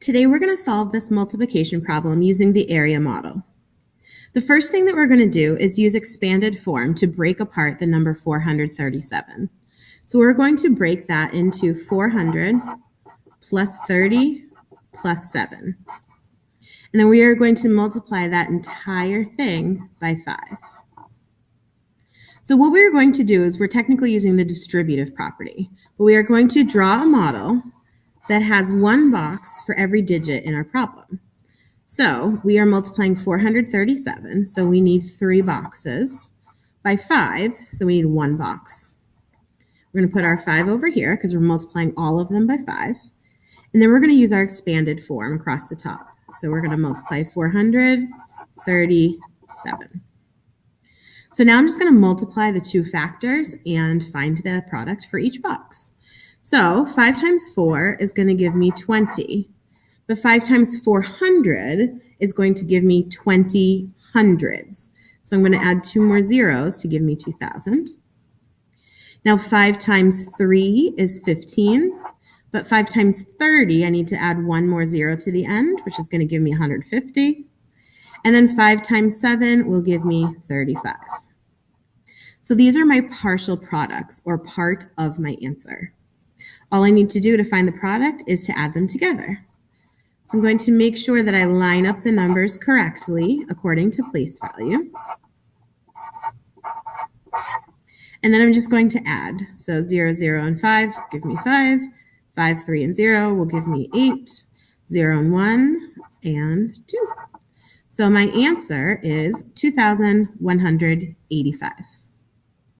Today we're going to solve this multiplication problem using the area model. The first thing that we're going to do is use expanded form to break apart the number 437. So we're going to break that into 400 plus 30 plus 7. And then we are going to multiply that entire thing by 5. So what we're going to do is we're technically using the distributive property, but we are going to draw a model that has one box for every digit in our problem. So we are multiplying 437, so we need 3 boxes, by 5, so we need 1 box. We're going to put our 5 over here because we're multiplying all of them by 5. And then we're going to use our expanded form across the top. So we're going to multiply 437. So now I'm just going to multiply the two factors and find the product for each box. So 5 times 4 is going to give me 20, but 5 times 400 is going to give me 20 hundreds. So I'm going to add 2 more zeros to give me 2,000. Now 5 times 3 is 15, but 5 times 30, I need to add 1 more zero to the end, which is going to give me 150. And then 5 times 7 will give me 35. So these are my partial products, or part of my answer. All I need to do to find the product is to add them together. So I'm going to make sure that I line up the numbers correctly according to place value. And then I'm just going to add. So 0, 0, and 5 give me 5. 5, 3, and 0 will give me 8. 0 and 1 and 2. So my answer is 2,185.